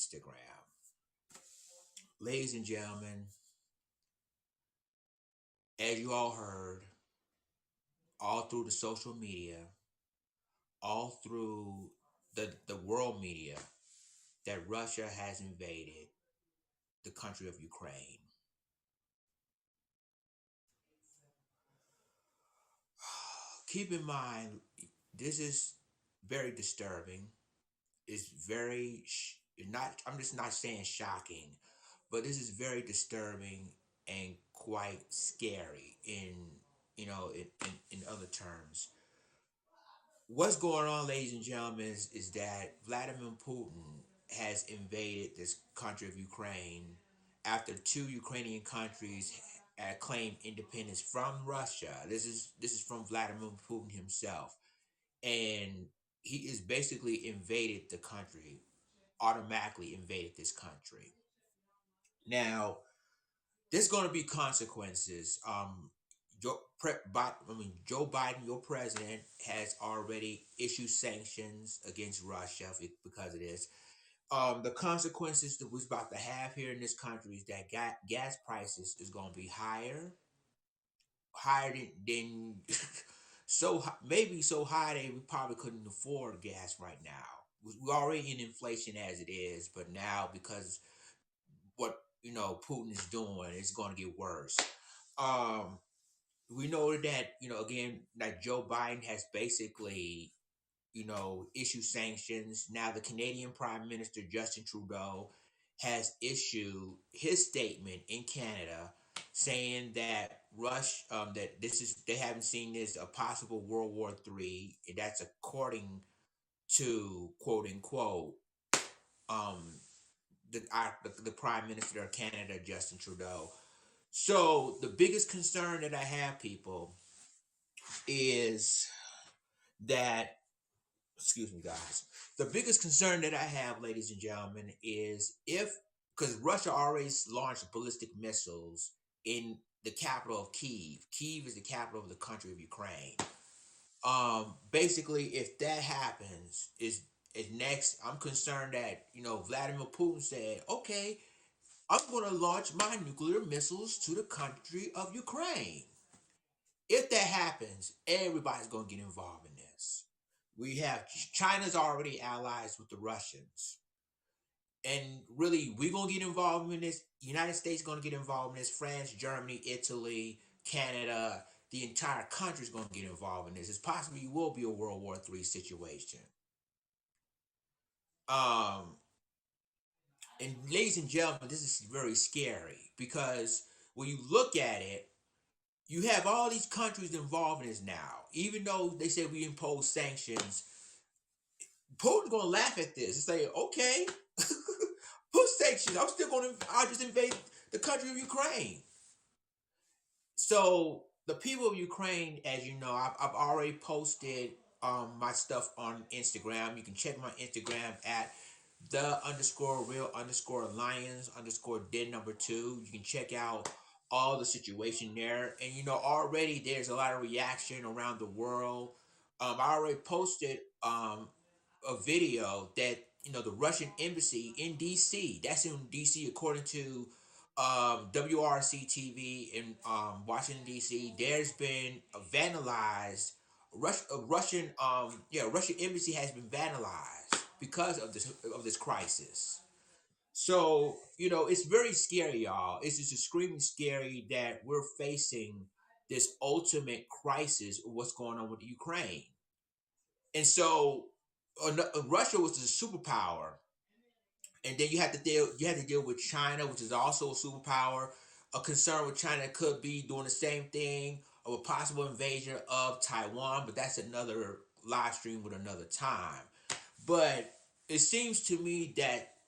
Instagram. Ladies and gentlemen, as you all heard, all through the social media, all through the world media, that Russia has invaded the country of Ukraine. Keep in mind, this is very disturbing. It's very not. I'm just not saying shocking, but this is very disturbing and quite scary in other terms. What's going on, ladies and gentlemen, is that Vladimir Putin has invaded this country of Ukraine after two Ukrainian countries claimed independence from Russia. This is from Vladimir Putin himself, and he is basically invaded the country, automatically invaded this country. Now, there's going to be consequences. Joe Biden, your president, has already issued sanctions against Russia because of this. The consequences that we're about to have here in this country is that gas prices is going to be higher than maybe so high that we probably couldn't afford gas right now. We're already in inflation as it is, but now because what Putin is doing, it's going to get worse. Um, we know that again, that Joe Biden has basically issued sanctions. Now the Canadian Prime Minister Justin Trudeau has issued his statement in Canada saying that they haven't seen this a possible World War III. That's according to quote unquote um the Prime Minister of Canada, Justin Trudeau. So the biggest concern that I have, people, is that, excuse me, guys. The biggest concern that I have, ladies and gentlemen, is because Russia already launched ballistic missiles in the capital of Kiev. Kiev is the capital of the country of Ukraine. Basically, if that happens, is next. I'm concerned that Vladimir Putin said, okay, I'm going to launch my nuclear missiles to the country of Ukraine. If that happens, everybody's going to get involved in this. We have China's already allies with the Russians. And really, we're going to get involved in this. The United States is going to get involved in this. France, Germany, Italy, Canada, the entire country is going to get involved in this. It's possibly will be a World War III situation. And ladies and gentlemen, this is very scary because when you look at it, you have all these countries involved in this now. Even though they say we impose sanctions, Putin's gonna laugh at this and say, "Okay, put sanctions. I'll just invade the country of Ukraine." So the people of Ukraine, as you know, I've already posted my stuff on Instagram. You can check my Instagram at the_real_lions_den2. You can check out all the situation there, and already there's a lot of reaction around the world. I already posted a video that the Russian embassy in DC, that's in DC according to WRC TV in Washington DC, there's been vandalized. Russian Russian embassy has been vandalized because of this crisis. So it's very scary, y'all. It's just extremely scary that we're facing this ultimate crisis of what's going on with Ukraine. And so Russia was the superpower, and then you have to deal with China, which is also a superpower. A concern with China could be doing the same thing of a possible invasion of Taiwan, but that's another live stream with another time. But it seems to me that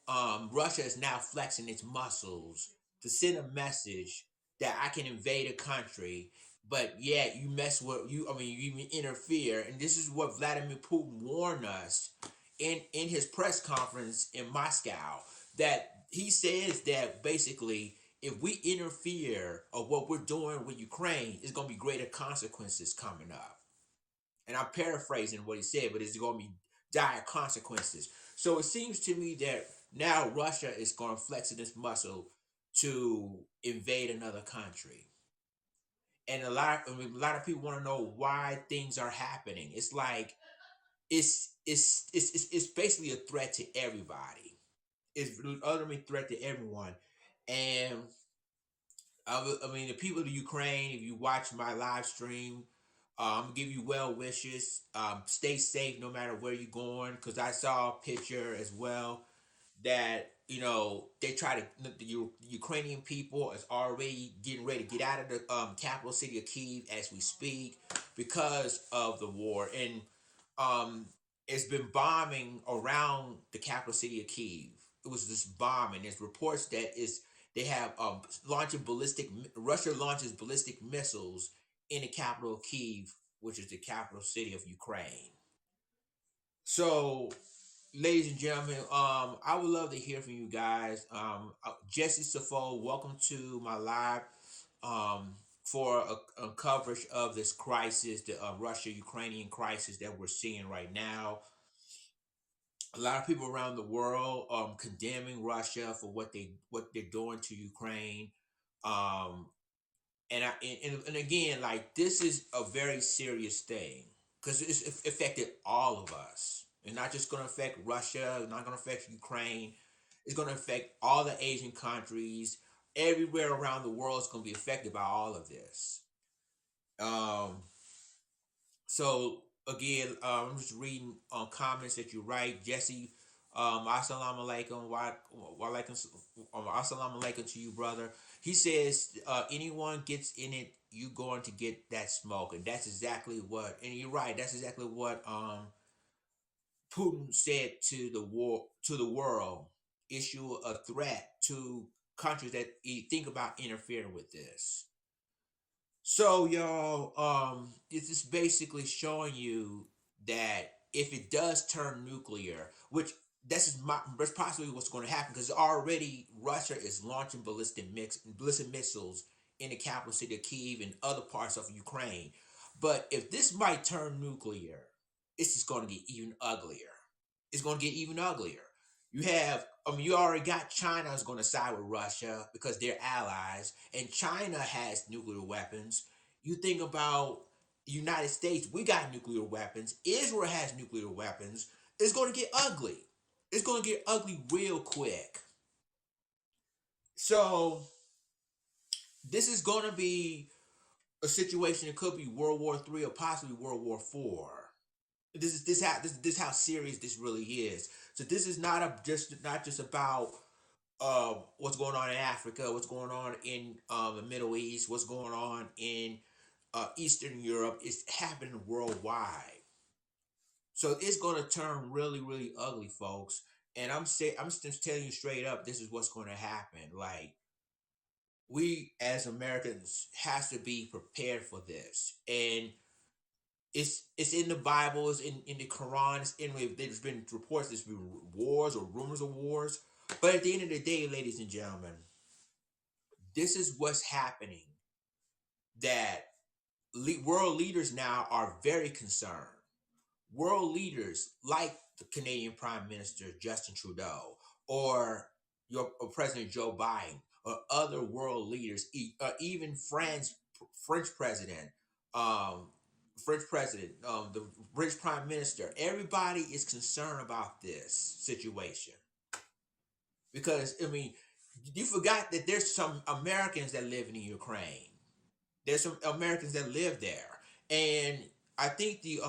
Russia is now flexing its muscles to send a message that I can invade a country, but yet you mess with you. I mean, you interfere, and this is what Vladimir Putin warned us in his press conference in Moscow. That he says that basically, if we interfere of what we're doing with Ukraine, it's going to be greater consequences coming up. And I'm paraphrasing what he said, but it's going to be dire consequences. So it seems to me that Now Russia is going to flex its muscle to invade another country. And a lot of people want to know why things are happening. It's like it's basically a threat to everybody. It's ultimately a threat to everyone. And I mean, the people of Ukraine, if you watch my live stream, I'm gonna give you well wishes. Stay safe no matter where you're going, because I saw a picture as well that they try to the Ukrainian people is already getting ready to get out of the capital city of Kyiv as we speak because of the war, and um, it's been bombing around the capital city of Kyiv. It was just bombing. There's reports that is they have launching ballistic. Russia launches ballistic missiles in the capital of Kyiv, which is the capital city of Ukraine. So, ladies and gentlemen, I would love to hear from you guys. Jesse Safo, welcome to my live for a coverage of this crisis, the Russia-Ukrainian crisis that we're seeing right now. A lot of people around the world condemning Russia for what they're doing to Ukraine. Um, and again, like, this is a very serious thing because it's affected all of us. It's not just going to affect Russia. It's not going to affect Ukraine. It's going to affect all the Asian countries. Everywhere around the world is going to be affected by all of this. Um, so again, I'm just reading comments that you write, Jesse. Assalamu alaikum, assalamu alaikum to you, brother. He says, anyone gets in it, you going to get that smoke, and that's exactly what. And you're right. That's exactly what Putin said to the world. Issue a threat to countries that think about interfering with this. So, y'all, this is basically showing you that if it does turn nuclear, which that's possibly what's going to happen, because already Russia is launching ballistic missiles in the capital city of Kyiv and other parts of Ukraine. But if this might turn nuclear, it's just going to get even uglier. It's going to get even uglier. You already got China is going to side with Russia because they're allies, and China has nuclear weapons. You think about the United States, we got nuclear weapons. Israel has nuclear weapons. It's going to get ugly. It's going to get ugly real quick. So this is going to be a situation. It could be World War III or possibly World War IV. This how serious this really is. So this is not just about what's going on in Africa, what's going on in the Middle East, what's going on in Eastern Europe. It's happening worldwide. So it's going to turn really, really ugly, folks. And I'm just telling you straight up, this is what's going to happen. Like, we as Americans has to be prepared for this, and it's in the Bible, it's in the Quran, there's been reports, there's been wars or rumors of wars. But at the end of the day, ladies and gentlemen, this is what's happening. That world leaders now are very concerned. World leaders like the Canadian Prime Minister Justin Trudeau, or President Joe Biden, or other world leaders, even French president, um, the British Prime Minister. Everybody is concerned about this situation because, I mean, you forgot that there's some Americans that live in Ukraine. There's some Americans that live there, and I think the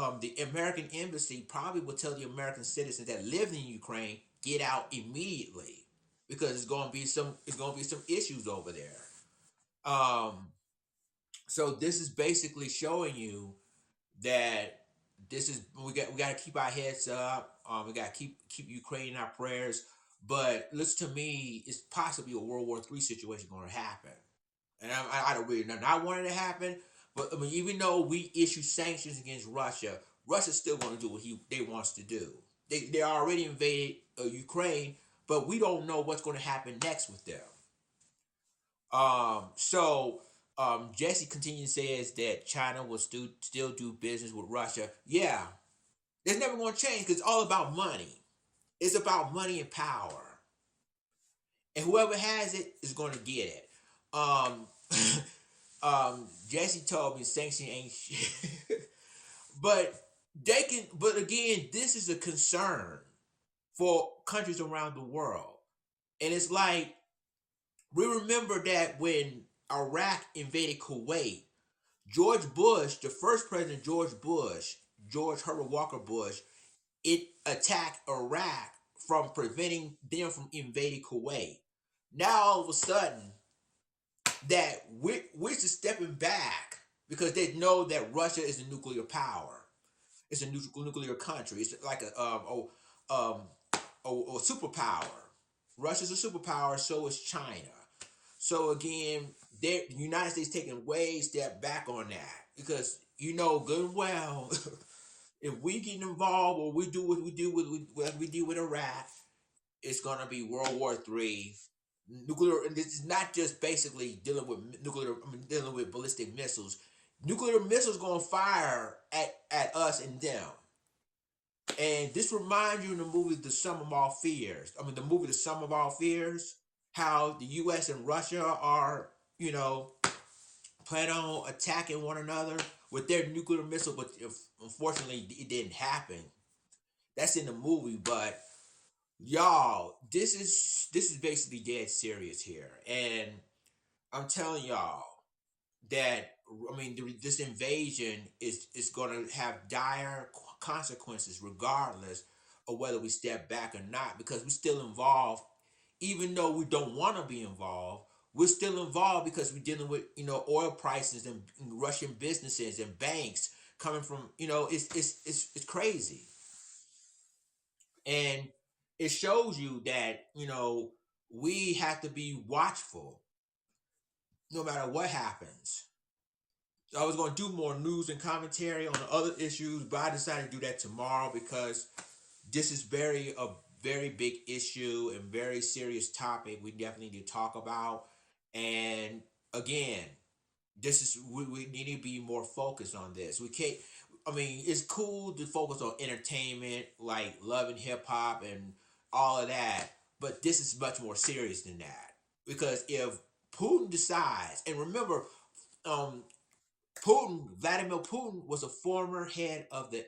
American embassy probably will tell the American citizens that live in Ukraine, get out immediately, because it's going to be some issues over there. Um, so this is basically showing you that we got to keep our heads up. We got to keep Ukraine in our prayers. But listen to me, it's possibly a World War III situation going to happen, and I don't really not want it to happen. But I mean, even though we issue sanctions against Russia, Russia's still going to do what they wants to do. They already invaded Ukraine, but we don't know what's going to happen next with them. So Jesse continues says that China will still do business with Russia. Yeah, it's never going to change because it's all about money. It's about money and power. and whoever has it is going to get it. Um, Jesse told me sanction ain't shit, but they can. But again, this is a concern for countries around the world, and it's like we remember that when Iraq invaded Kuwait, George Bush, the first president, George Herbert Walker Bush, it attacked Iraq from preventing them from invading Kuwait. Now all of a sudden, that we're just stepping back because they know that Russia is a nuclear power. It's a nuclear country. It's like a superpower. Russia's a superpower. So is China. So again, the United States taking way step back on that because you know good and well if we get involved or we do what we do with Iraq, it's gonna be World War III. Nuclear, and this is not just basically dealing with nuclear. I mean, dealing with ballistic missiles. Nuclear missiles gonna fire at us and them. And this reminds you of the movie The Sum of All Fears. I mean, the movie The Sum of All Fears. How the U.S. and Russia are, plan on attacking one another with their nuclear missile, but unfortunately, it didn't happen. That's in the movie, but y'all, this is basically dead serious here, and I'm telling y'all that I mean this invasion is going to have dire consequences, regardless of whether we step back or not, because we're still involved, even though we don't want to be involved. We're still involved because we're dealing with oil prices and Russian businesses and banks coming from it's crazy. And it shows you that we have to be watchful no matter what happens. So I was going to do more news and commentary on the other issues, but I decided to do that tomorrow because this is a very big issue and very serious topic we definitely need to talk about. And again, this is we need to be more focused on this. We can't. I mean, it's cool to focus on entertainment like love and hip hop and all of that, but this is much more serious than that. Because if Putin decides, and remember, um, Vladimir Putin was a former head of the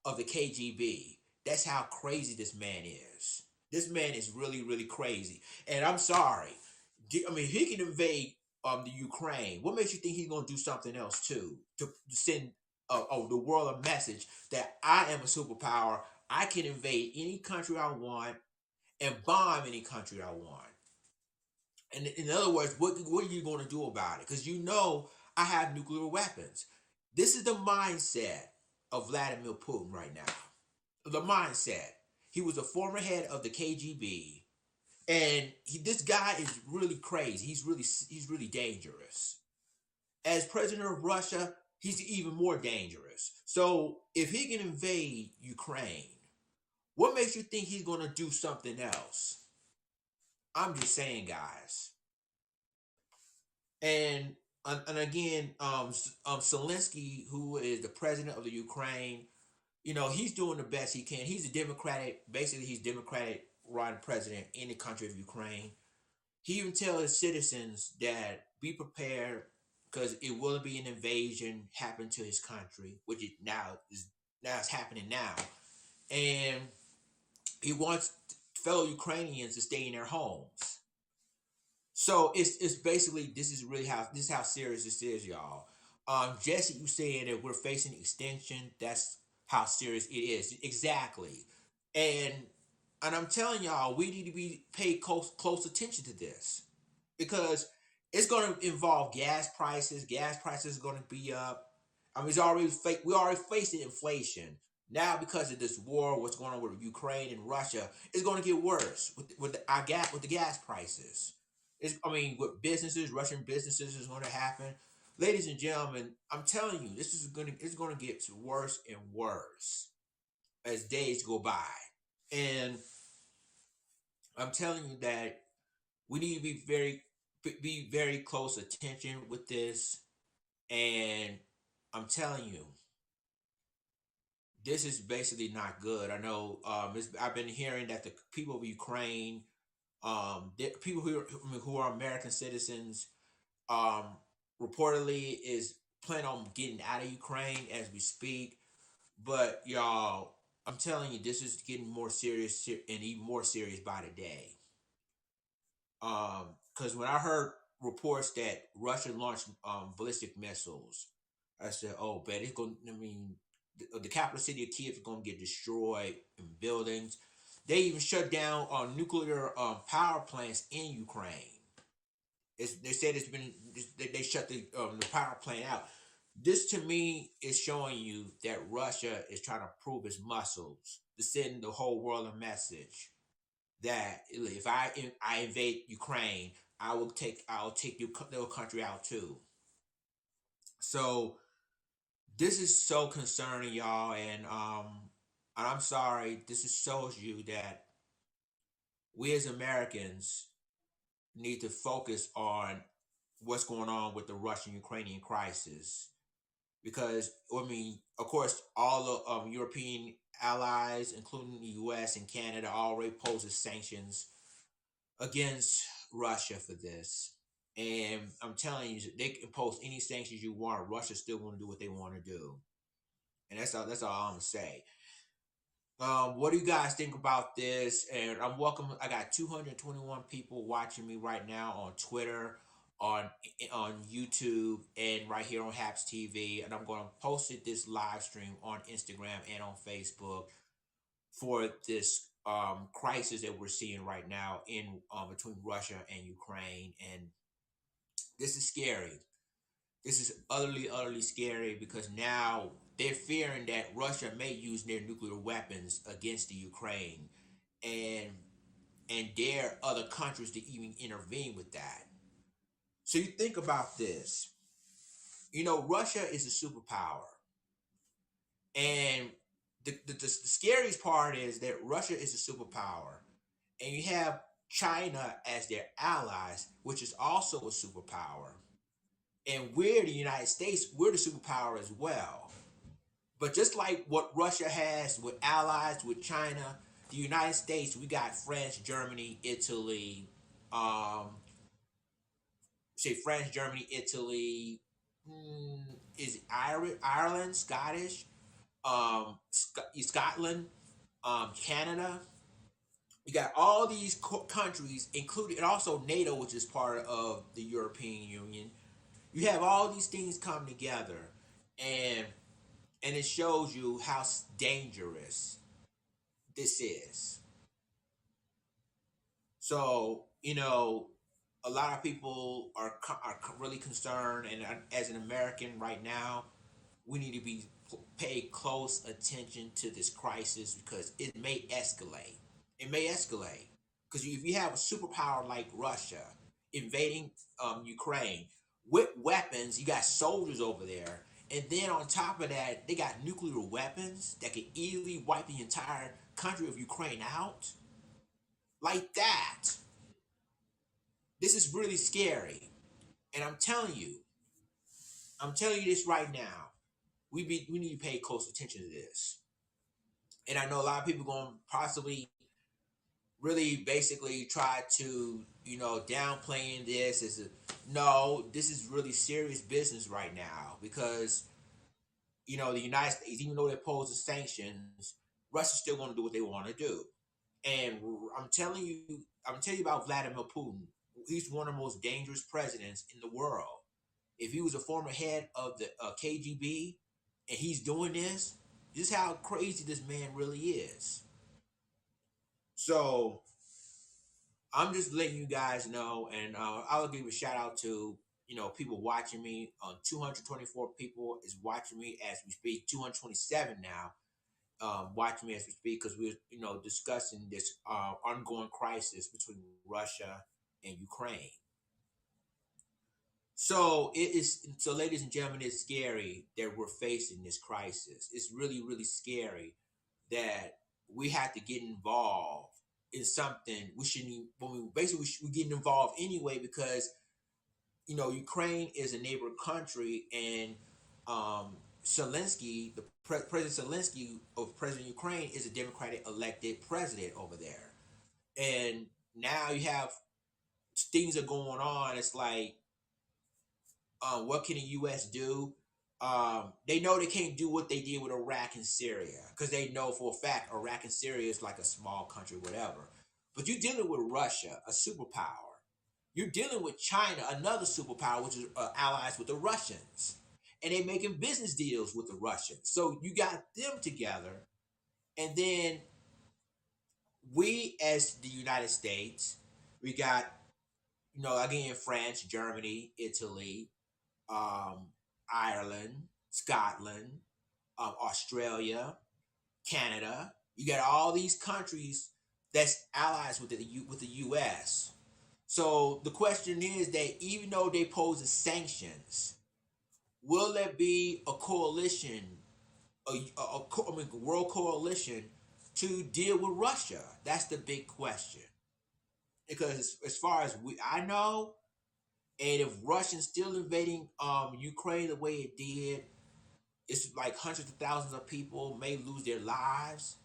KGB. That's how crazy this man is. This man is really, really crazy. And I'm sorry. I mean, he can invade the Ukraine. What makes you think he's going to do something else too to send the world a message that I am a superpower? I can invade any country I want and bomb any country I want. And in other words, what are you going to do about it? Because I have nuclear weapons. This is the mindset of Vladimir Putin right now. The mindset. He was a former head of the KGB, and this guy is really crazy. He's really dangerous. As president of Russia, he's even more dangerous. So if he can invade Ukraine, what makes you think he's going to do something else? I'm just saying, guys. And again, Zelensky, who is the president of the Ukraine, he's doing the best he can. He's Democratic run president in the country of Ukraine. He even tells his citizens that be prepared because it will be an invasion happen to his country, which it now it's happening now, and he wants fellow Ukrainians to stay in their homes. So it's basically this is how serious this is, y'all. Jesse, you saying that we're facing extinction? That's how serious it is. Exactly, and and I'm telling y'all, we need to be pay close attention to this because it's going to involve gas prices. Gas prices are going to be up. I mean, we already facing inflation. Now, because of this war, what's going on with Ukraine and Russia, it's going to get worse with the gas prices. I mean, with businesses, Russian businesses is going to happen. Ladies and gentlemen, I'm telling you, it's going to get worse and worse as days go by. And I'm telling you that we need to be very close attention with this. And I'm telling you, this is basically not good. I know I've been hearing that the people of Ukraine People who are American citizens, um, reportedly is planning on getting out of Ukraine as we speak. But y'all, I'm telling you, this is getting more serious and even more serious by the day. Because when I heard reports that Russia launched ballistic missiles, I said, "Oh, bet it's going." I mean, the capital city of Kiev is going to get destroyed in buildings. They even shut down nuclear power plants in Ukraine. They said it's been they shut the power plant out. This to me is showing you that Russia is trying to prove its muscles to send the whole world a message that if I invade Ukraine, I'll take your little country out too. So this is so concerning, y'all, and I'm sorry. This just shows you that we as Americans need to focus on what's going on with the Russian Ukrainian crisis because I mean, of course, all the European allies, including the U.S. and Canada, already poses sanctions against Russia for this. And I'm telling you, they can impose any sanctions you want. Russia's still going to do what they want to do, and that's all. That's all I'm gonna say. What do you guys think about this? And I'm welcome. I got 221 people watching me right now on Twitter, on YouTube, and right here on Haps TV. And I'm going to post it this live stream on Instagram and on Facebook for this crisis that we're seeing right now in between Russia and Ukraine. And this is scary. This is utterly scary because now they're fearing that Russia may use their nuclear weapons against the Ukraine, and dare other countries to even intervene with that. So you think about this. You know, Russia is a superpower, and the scariest part is that Russia is a superpower, and you have China as their allies, which is also a superpower. And we're the United States, we're the superpower as well. But just like what Russia has with allies with China, the United States, we got France, Germany, Italy, um, say France, Germany, Italy, is Ireland, Scottish, Scotland, Canada. You got all these countries, including and also NATO, which is part of the European Union. You have all these things come together, and it shows you how dangerous this is. So you know, a lot of people are really concerned, and as an American right now, we need to be pay close attention to this crisis because it may escalate. It may escalate because if you have a superpower like Russia invading Ukraine with weapons, you got soldiers over there, and then on top of that, they got nuclear weapons that can easily wipe the entire country of Ukraine out like that. This is really scary, and I'm telling you this right now. We need to pay close attention to this. And I know a lot of people going to possibly really basically try to downplaying this as a no. This is really serious business right now because the United States, even though they pose the sanctions, Russia's still going to do what they want to do. And I'm telling you about Vladimir Putin. He's one of the most dangerous presidents in the world. If he was a former head of the KGB and he's doing this is how crazy this man really is. So I'm just letting you guys know, and I'll give a shout out to people watching me. 224 people is watching me as we speak. 227 now watching me as we speak because we're discussing this ongoing crisis between Russia and Ukraine. So, ladies and gentlemen, it's scary that we're facing this crisis. It's really scary that we have to get involved in something we shouldn't. We're getting involved anyway because Ukraine is a neighbor country, and Zelensky, President Zelensky of President Ukraine, is a Democratic elected president over there, and now you have things are going on. It's like, what can the U.S. do? They know they can't do what they did with Iraq and Syria because they know for a fact Iraq and Syria is like a small country, whatever. But you're dealing with Russia, a superpower. You're dealing with China, another superpower, which is allies with the Russians, and they're making business deals with the Russians. So you got them together, and then we, as the United States, we got, again, France, Germany, Italy, um, Ireland, Scotland, Australia, Canada. You got all these countries that's allies with the U.S. So the question is that even though they pose the sanctions, will there be a coalition, a world coalition to deal with Russia? That's the big question. Because as far as I know, and if Russia's still invading Ukraine the way it did, it's like hundreds of thousands of people may lose their lives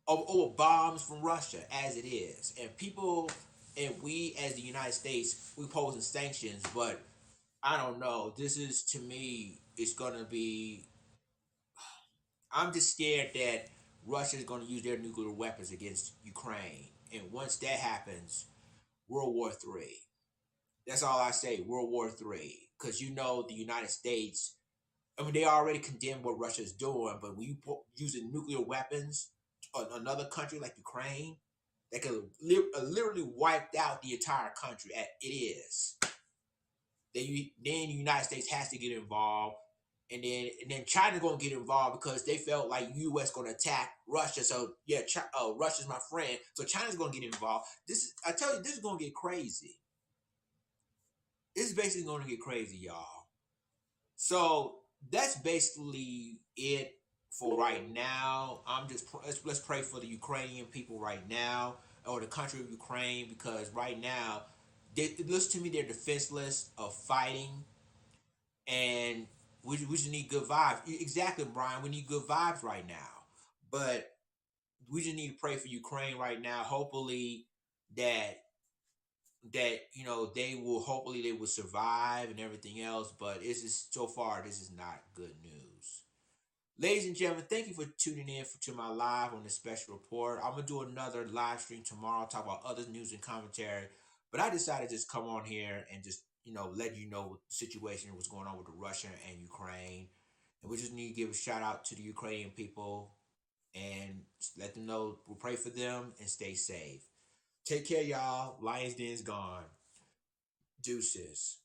over bombs from Russia as it is. And people, and we as the United States, we posing sanctions, but I don't know. This is, to me, it's gonna be. I'm just scared that Russia is gonna use their nuclear weapons against Ukraine, and once that happens, World War III. That's all I say. World War III, because the United States. I mean, they already condemned what Russia is doing, but when you using nuclear weapons on another country like Ukraine, that could literally wiped out the entire country. It is. Then the United States has to get involved, and then China's gonna get involved because they felt like U.S. gonna attack Russia. So yeah, Russia's my friend, so China's gonna get involved. I tell you, this is gonna get crazy. This is basically gonna get crazy, y'all. So that's basically it for right now. Let's pray for the Ukrainian people right now, or the country of Ukraine, because right now, it looks to me they're defenseless of fighting, and we just need good vibes. Exactly, Brian. We need good vibes right now, but we just need to pray for Ukraine right now. Hopefully that hopefully they will survive and everything else. But it's just, so far, this is not good news. Ladies and gentlemen, thank you for tuning in to my live on this special report. I'm gonna do another live stream tomorrow, talk about other news and commentary. But I decided to just come on here and just let you know what the situation, what's going on with Russia and Ukraine, and we just need to give a shout out to the Ukrainian people and let them know we'll pray for them and stay safe. Take care, y'all. Lions Den's gone. Deuces.